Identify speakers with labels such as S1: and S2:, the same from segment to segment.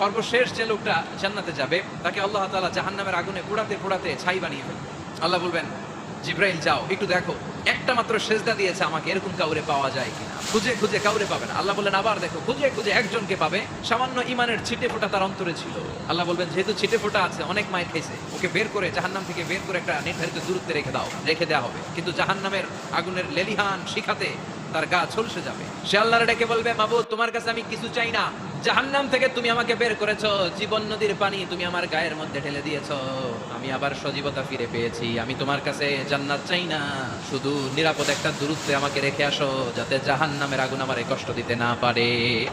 S1: সর্বশেষ যে লোকটা জান্নাতে যাবে তাকে আল্লাহ তাআলা জাহান্নামের আগুনে পোড়াতে পোড়াতে ছাই বানিয়ে ফেলবে। আল্লাহ বলবেন, জিব্রাইল যাও একটু দেখো, একটা মাত্র সেজদা দিয়েছে আমাকে, এরকম কাউরে পাওয়া যায় কিনা। খুঁজে খুঁজে কাউরে পাবে না। আল্লাহ বললেন আবার দেখো, খুঁজে খুঁজে একজনকে পাবে, সামান্য ইমানের ছিটে ফোঁটা তার অন্তরে ছিল। আল্লাহ বলবেন যেহেতু ছিটে ফোঁটা আছে, অনেক মায়ের খেয়েছে, ওকে বের করে জাহান্নাম থেকে বের করে একটা নির্ধারিত দূরত্বে রেখে দেওয়া হবে। কিন্তু জাহান্নামের আগুনের লেলিহান শিখাতে তার গা ঝলসে যাবে। সে আল্লাহর ডেকে বলবে, মাবুদ তোমার কাছে আমি কিছু চাই না, জাহান্নাম থেকে তুমি আমাকে বের করেছো, জীবন নদীর পানি তুমি আমার গায়ের মধ্যে ঢেলে দিয়েছো, আমি আবার সজীবতা ফিরে পেয়েছি, আমি তোমার কাছে জান্নাত চাই না, শুধু নিরাপদ একটা দূরত্বে আমাকে রেখে আসো, যাতে জাহান্নামের আগুন আমারে কষ্ট দিতে না পারে।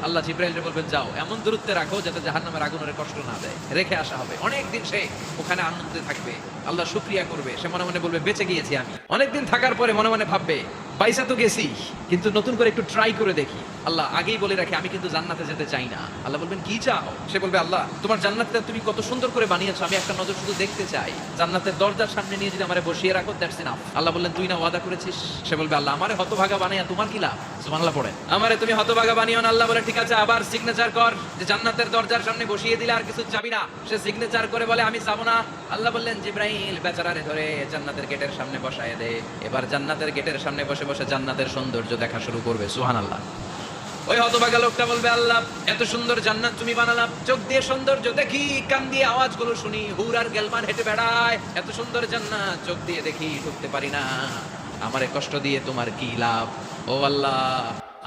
S1: আল্লাহ জিব্রাইলকে বলবেন যাও এমন দূরত্বে রাখো যাতে জাহান্নামের আগুন ওরে কষ্ট না দেয়। রেখে আসা হবে। অনেকদিন সে ওখানে আনন্দে থাকবে, আল্লাহ শুকরিয়া করবে, সে মনে মনে বলবে বেঁচে গিয়েছি আমি। অনেকদিন থাকার পরে মনে মনে ভাববে পয়সা তো গেছি, কিন্তু নতুন করে একটু ট্রাই করে দেখি। আল্লাহ আগেই বলে রাখি আমি কিন্তু জান্নাতে যেতে চাই না। আল্লাহ বলবেন কি চাও? সে বলবে আল্লাহ তোমার জান্নাতটা তুমি কত সুন্দর করে বানিয়েছো, আমি একটা নজর শুধু দেখতে চাই, জান্নাতের দরজার সামনে নিয়ে যদি আমারে বসিয়ে রাখো দ্যাটস এনাফ। আল্লাহ বললেন তুই না ওয়াদা করেছিস। সে বলবে আল্লাহ আমারে হতভাগা বানাইয়া তোমার কি লাভ? সুবহানাল্লাহ পড়ে, আমারে তুমি হতভাগা বানিও না। আল্লাহ বলে ঠিক আছে, আবার সিগনেচার কর যে জান্নাতের দরজার সামনে বসিয়ে দিলে আর কিছু যাবি না। সে সিগনেচার করে বলে আমি যাব না। আল্লাহ বললেন জিব্রাইল বেচারারে ধরে জান্নাতের গেটের সামনে বসায় দে। এবার জান্নাতের গেটের সামনে বসে বসে জান্নাতের সৌন্দর্য দেখা শুরু করবে। সুবহানাল্লাহ। ওই হতভাগা লোকটা বলবে আল্লাহ এত সুন্দর জান্নাত তুমি বানালাম, চোখ দিয়ে সৌন্দর্য দেখি, কান দিয়ে আওয়াজগুলো শুনি, হুর আর গেলমান হেঁটে বেড়ায়, এত সুন্দর জান্নাত চোখ দিয়ে দেখি, ঢুকতে পারি না, আমারে কষ্ট দিয়ে তোমার কি লাভ? ও আল্লাহ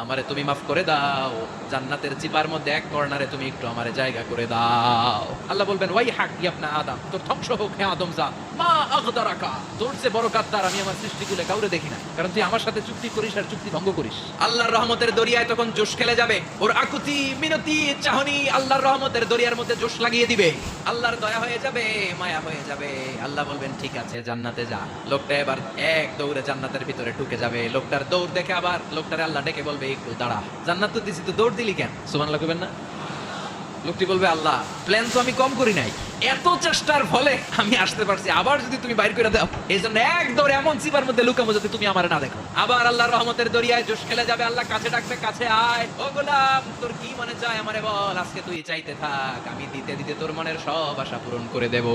S1: আমারে তুমি মাফ করে দাও, জান্নাতের চিপার মধ্যে এক কর্নারে তুমি একটু আমারে জায়গা করে দাও। আল্লাহ বলবেন ওয়াই হাক ইবনা আদম, তোর ধ্বংস হোক হে আদম জাত, মা আগদারাকা, তোর যে বড় গাদ্দার আমি আমার সৃষ্টিকুলে কাউরে দেখি না, কারণ তুই আমার সাথে চুক্তি করিস আর চুক্তি ভঙ্গ করিস। আল্লাহর রহমতের দরিয়ায় তখন জোশ খেলে যাবে, ওর আকুতি মিনতি চাহনি আল্লাহর রহমতের দরিয়ার মধ্যে জোশ লাগিয়ে দিবে, আল্লাহর দয়া হয়ে যাবে, মায়া হয়ে যাবে। আল্লাহ বলবেন ঠিক আছে জান্নাতে যা। লোকটা এবার এক দৌড়ে জান্নাতের ভিতরে ঢুকে যাবে। লোকটার দৌড় দেখে আবার লোকটারে আল্লাহ ডেকে বলবে একটু দাঁড়া, জান্নাত তো দিছি, তো দৌড় দিলি কেন? সুবহানাল্লাহ কইবেন না? লোকটি বলবে আল্লাহ প্ল্যান তো আমি কম করি নাই, এত চেষ্টার ফলে আমি আসতে পারছি, আবার যদি তুমি বাইর করে দাও, এই জন্য এক দৌড়ে এমন চিপার মধ্যে লুকাবো যাতে তুমি আমার না দেখো। আবার আল্লাহর রহমতের দরিয়ায় জোশ খেলে যাবে। আল্লাহ কাছে ডাকবে, কাছে আয়, ও গোলাম তোর কি মনে চায় আমারে বল, আজকে তুই চাইতে থাক, আমি দিতে দিতে তোর মনের সব আশা পূরণ করে দেব।